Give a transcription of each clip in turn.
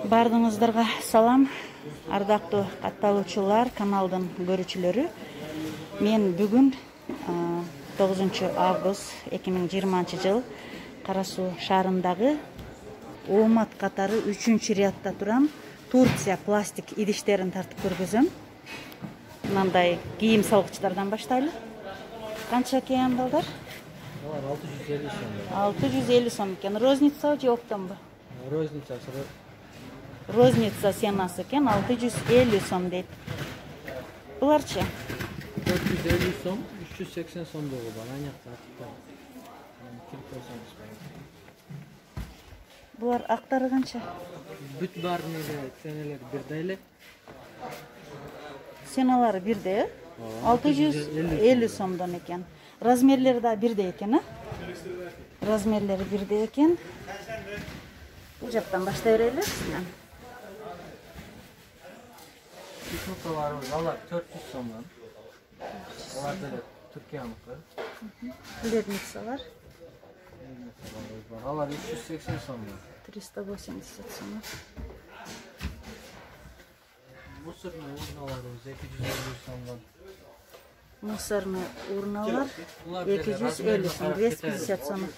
Бардыңыздарга салам, ардактуу катталуучулар, каналдын көрүүчүлөрү. Мен бүгүн 9 август 2020 жыл Кара Суу шаарындагы Оомат катары 3-рядда турам. Турция пластик идиштерин тартып көргөзөм. Мындай кийим салгычтардан баштайлы. Канча экен балдар? 650 сом. 650 сом экен. Розница же оптомбу? Розница сенасы экен 650 сом дейт. Буларчы? 450 сом, 380 сом болгу бар. Анякта. Булар актары канча? Бүт баарынын ценалары бирдей эле. Сеналары бирдей, 650 сомдон экен. Размерлери да бирдей экен, Размерлери бирдей экен. Бул жактан баштай берели. Футболкаларыбыз алар 400 сомдон. Алар деле Түркияныкы. Ледницалар Алар 380 сомдон. 380 сом. Мусорный урналарыбыз 250 сомдон. Мусорный урналар 250 сом, 250 сом.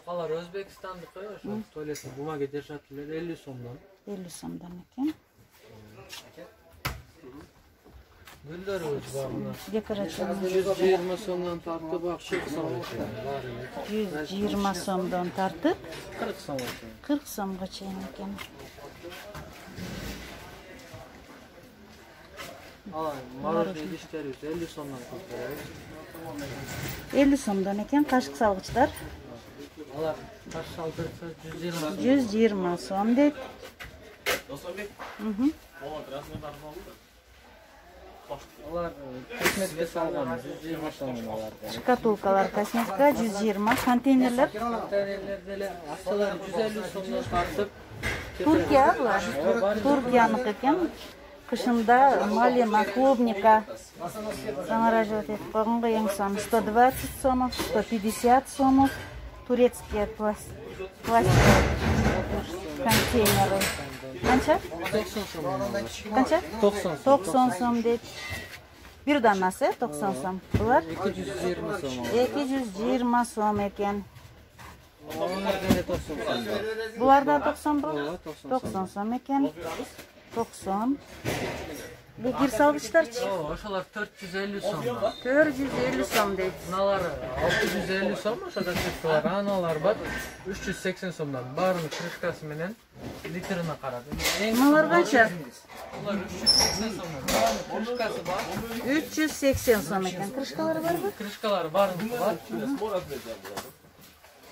Алар Өзбекстандыкы, ошо туалеттин бумага держателер 50 сомдон. 50 сомдон экен. Гүлдөрүбүз бар мына. Декоративный 120 сомдон тартып, 40 сом. 120 сомдон тартып 40 сом. 40 сомго чейин экен. Алар мороженый идиштерибиз 50 сомдон көрөбүз. 50 сомдон экен. Кашык салгычтар Алар каш салдырса 120 сом дейт. Алар косметика салган 120 сом алар. Шкатулкалар косметика 120, контейнерлер Контейнерлер деле акчалар 150 сомдон тартып. Туркия булар. Туркияныкы экен. Кышында малина, клубника замораживать этип койгонго эң саны 120 сомов, 150 сомов. Турецкие пластик контейнеры. Канча? 90 сом. Канча? 90 сом дейт. Бир данасы 90 сом. Булар 220 сом. 220 сом экен. Алар деле 90 сом. Булар да 90 бул? 90 сом экен. 90. Бул кир салгычтарчы? Ошолар 450 сом. 450 сом дейт. Мыналар 650 сом, ошода чыктылар. Аналар бар 380 сомдон. Баарын крышкасы менен литрине карап. Мыналар канча? Булар 380 сомдон. Баарын крышкасы бар. 380 сом экен. Крышкалары барбы? Крышкалары баарыныкы бар.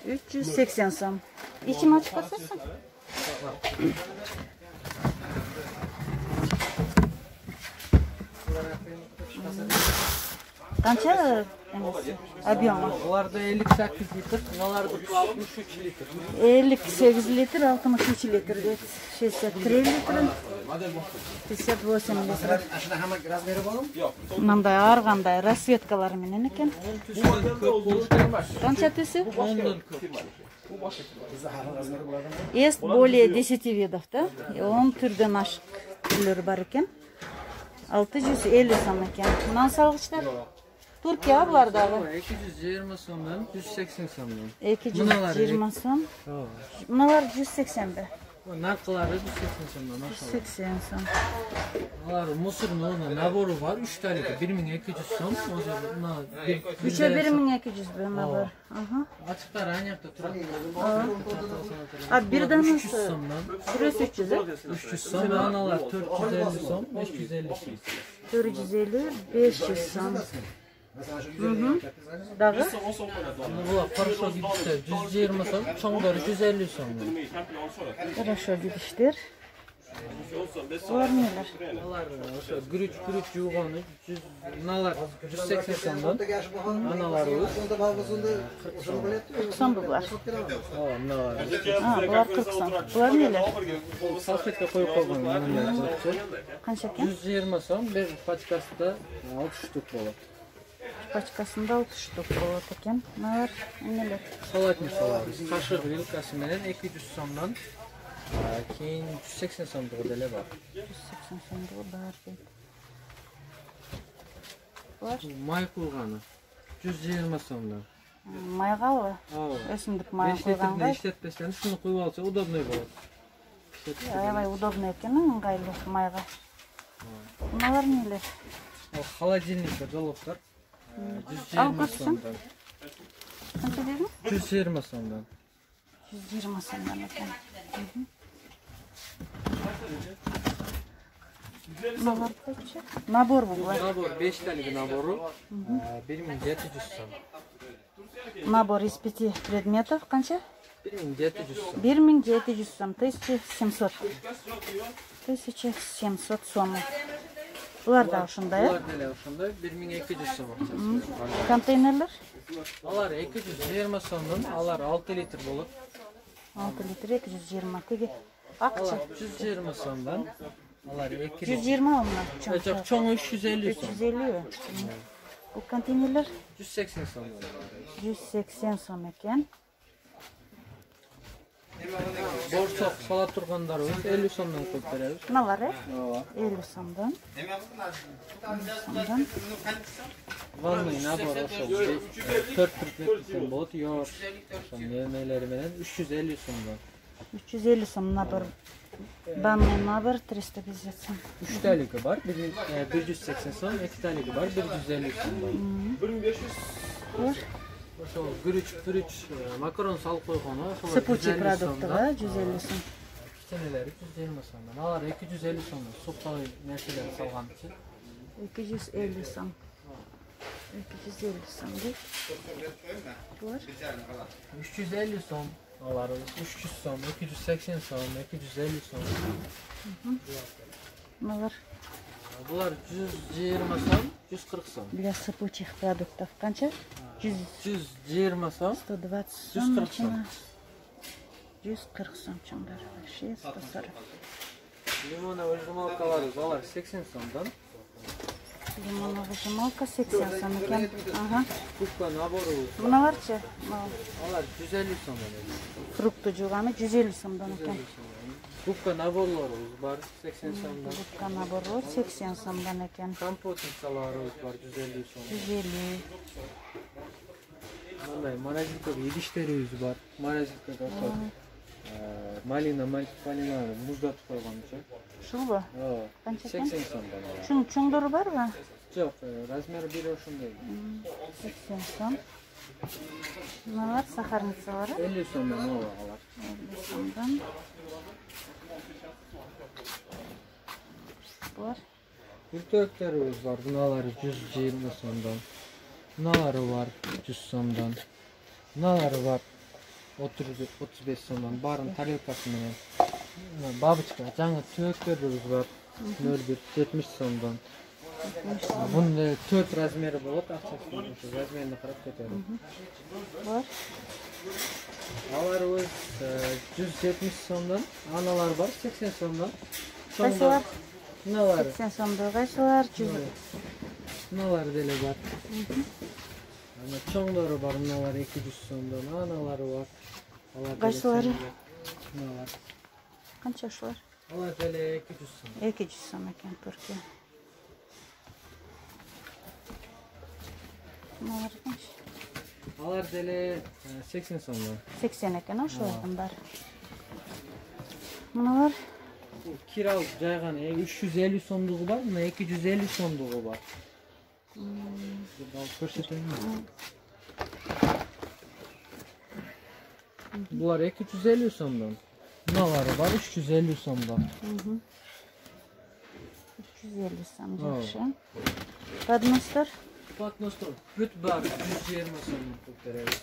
380 сом. İçini açıp basıyorsun. Kança emesi? Объемы? Оларда 58 литр, мыналарда 63 литр. 58 литр, 63 литр дейт. 63 литр, 58 литр. Мындай ар кандай расцветкалар менен экен. Канча түсү? 10 Есть более 10 видов, да? 10 түрдөн ашык түрлөрү бар экен. 650 сом экен. Мынан салгычтар? Туркия булардагы. 220 сомдон 180 сомдон. 220 сом. Мыналар 180 бе? Наркылары 180 сомдон. 180 сом. Алар мусорный набору бар 3 талика 1200 сом. Üçe 1200 бе набор. Ачыктар аякта турат. Bir danası 300 сомдон. Burası 300 300 сом, аналар 450 сом, 550 сом. 450, 500 сом. Дагы? Була порошок идиштер 120 сом, чоңдору 150 сом. Хорошо гидиштер. Булар нелер? Алар ошо күрүч жуугону 100, мыналар 180 сомдон. Аналарыбыз 40 сом булар. Мыналар. Булар 40 сом. Булар нелер? Салфетка коюп койгон. Канча экен? 120 сом, бир пачкасында 6 штук болот. пачкасында 30 штук болот экен. Мыналар эмнелер? Салатник алабыз. Кашык вилкасы менен 200 сомдон кийин 180 сомдугу деле бар. 180 сомдугу бар дейт. Бар. Май кулганы 120 сомдон. Майгабы? Өсүмдүк май куйганга. Иштетпестен ушуну куюп алса удобный болот. Аябай удобный экен, ыңгайлуу майга. Мыналар эмнелер? Холодильникте долоптор 120 сомдон. Канча дедиң? 120 сомдон. 120 сомдон экен. Мыналар канча? Набор бул. Набор 5 талиги набору 1700 сом. Набор из 5 предметов канча? 1700 сом. 1700 сом, 1700. 1700 сом. Булар да ушундай, Булар деле ошондой 1200 сом акчасы. Контейнерлер? Алар 220 сомдон, алар 6 литр болот. 6 литр 220. Теги акча Алар 120 сомдон. Алар 2 литр. 120 мына чоң. Жок, чоңу 350 сом. 350. Бул контейнерлер 180 сом. 180 сом экен. Борсок сала тургандарыбыз 50 сомдон коюп беребиз. Мыналар, Ооба. 50 сомдон. 50 сомдон. Ванный набор ошо 4 предмет болот. Ёр. Ошо немелери менен 350 сомдон. 350 сом набор. Банный набор 350 сом. 3 талиги бар, 180 сом, 2 талиги бар, 150 сомдон. 1500. Ошо гүрүч, макарон салып койгону, ошо Сыпучий продуктыга 150 сом. Киченелери 120 сомдон. Алар 250 сомдон. Суптагы нерселерди салган үчүн. 250 сом. 250 сом дейт. Булар 350 сом. Алар 300 сом, 280 сом, 250 сом. мыналар Булар 120 сом, 140 сом. для сыпучих продуктов канча? 120 сом, 120 сом. 140 сом. 140 сом чоңдар. 140. Лимоновый жумалкаларыбыз алар 80 сомдон. Лимоновый жумалка 80 сом экен. Ага. Кубка наборубуз Мыналарчы? алар 150 сомдон. Фрукты жуганы 150 сомдон экен. Кубка наборлорубуз бар 80 сомдон. Губка набору 80 сомдон экен. Компотницаларыбыз бар 150 сомдон. 150. Мындай морозилкада идиштерибиз бар. Морозилкада ошо малина, малинаны муздатып койгончу. Ушулбу? Ооба. Канча экен? 80 сомдон. Шунун чоңдору барбы? Жок, размери бири ошондой. 80 сом. Мыналар сахарницалары 50 сомдон алар. 50 сомдон. Булар Үртөктөрүбүз бар. Мыналары 120 сомдон. Мыналары бар 100 сомдон. Мыналары бар 35 сомдон. Баарын тарелкасы менен. Бабочка, жаңы төктөрүбүз бар. 01 70 сомдон. Бунун 4 размери болот, акчасы ошо размерине карап кетет. булар Аларыбыз 170 сомдон. Аналар бар 80 сомдон. кайсылар? Мыналары. 80 сомдо кайсылар? 100. Мыналар деле бар. Ана чоңдору бар, мыналар 200 сомдон. Аналары бар. Алар Кайсылары? Мыналар. Канча ушулар? Алар деле 200 сом. 200 сом экен Түркия. Мыналар канча? Алар деле 80 сомдон. 80 экен ошолордун баары. Мыналар Кир алып жайган 350 сомдугу бар, мына 250 сомдугу бар. Көрсөтөйүнбү? Булар 250 сомдон. Мыналары бар 350 сомдон. 350 сом жакшы. Подностор Подностор бүт бар 120 сомдон коюп беребиз.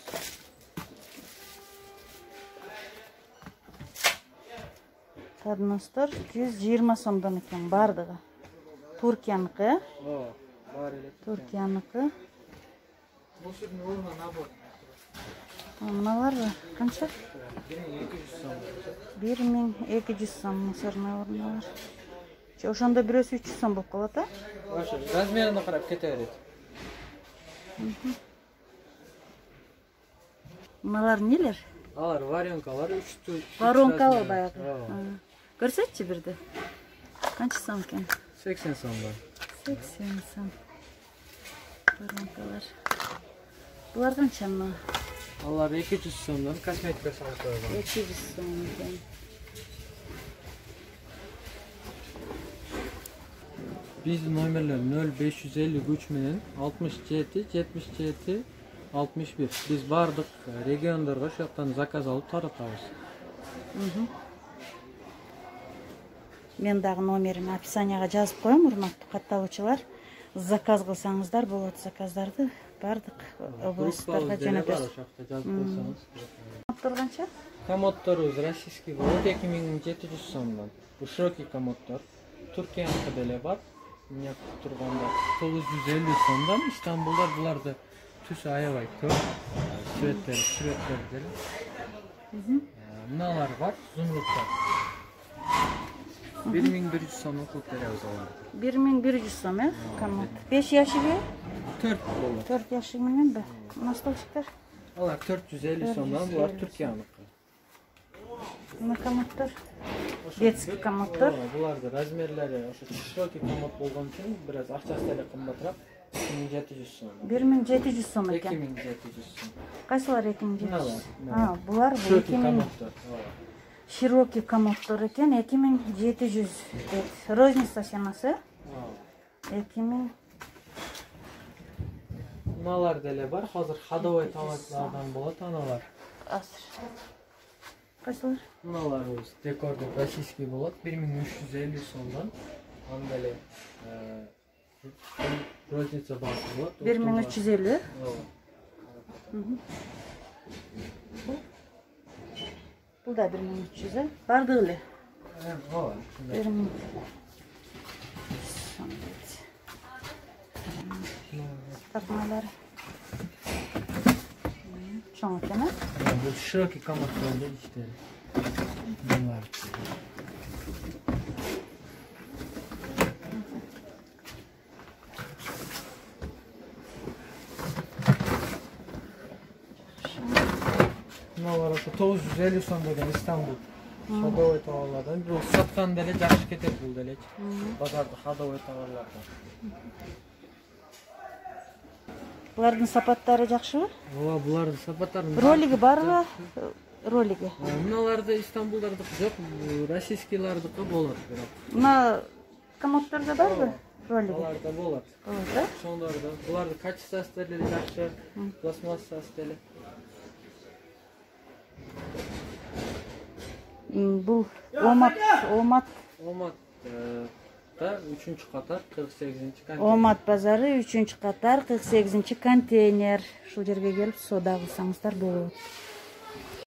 Подностор 120 сомдон экен бардыгы. Туркияныкы, Ооба, бар эле. Туркияныкы. Мусорный урна набор. Мыналар канча? 1200 сом. 1200 сом мусорный урналар. Ошондо бирөөсү 300 сом болуп калат, а? Ошо размерине карап кете берет. Мыналар нелер? Алар варенкалар 3 Воронкалы баягы. Көрсөтчү бирди. Канча сом экен? 80 сомдон. 80 сом. Воронкалар. Булар канча мына? Алар 200 сомдон косметика салып койгон. 200 сом экен. Биздин номерлер 0553 менен 67 77 61. Биз бардык региондорго ошол жактан заказ алып таратабыз. Мен дагы номерин описанияга жазып коем, урматтуу катталуучулар. Заказ кылсаңыздар болот, заказдарды бардык областтарга жөнөтөбүз. Комоддор канча? Комоддорубуз российский болот 2700 сомдон. Бул широкий комоддор. Туркияныкы деле бар. Мына турганда 950 сомдон. Истанбулда буларды түсү аябай көп. Сүрөттөр деле. Мыналар бар, зумрудтар. 1100 сом кылып беребиз аларды. 1100 сом, комод. 5 яшыгы? 4 болот. 4 яшыгы мененби? Мына столчуктар? Алар 450 сомдон, булар Түркияныкы. Мына комоддор? Детский комоддор. Буларды размерлери ошо широкий комод болгон үчүн бир аз акчасы деле кымбатыраак. 2700 сом. 1700 сом экен. 2700 сом. Кайсылар 2700? Булар 2000. Широкий комоддор экен 2700 дейт. Розница шамасы? 2000. Мыналар деле бар. Азыр ходовой товарлардан болот аналар. Азыр. Кайсылар? Мыналарыбыз декордук российский болот 1350 сомдон. Анда эле розница баасы болот. 1350. Бул да 1300, бардыгы эле. Ооба. 1000 сом. Тартмалар. Чоң экен, Бул широкий комод болду иштери. Мыналар. Мыналар ошо 950 сом деген Истанбул. Ходовой товарлардан. Бул саткан деле жакшы кетет бул делечи. Базарда ходовой товарлардан. Булардын сапаттары жакшыбы? Ооба, булардын сапаттары. Ролиги барбы? Ролиги. Мыналарды Истанбулдардыкы жок, российскийлардыкы болот бирок. Мына комоддордо барбы? Ролиги. Буларда болот. Болот, да? Ошондордо. Булардын качествосы деле жакшы, пластмассасы деле. Бул Омат Да, 3-катар 48-контейнер. Омат базары 3-катар 48-контейнер. Ушул жерге келип соода кылсаңыздар болот.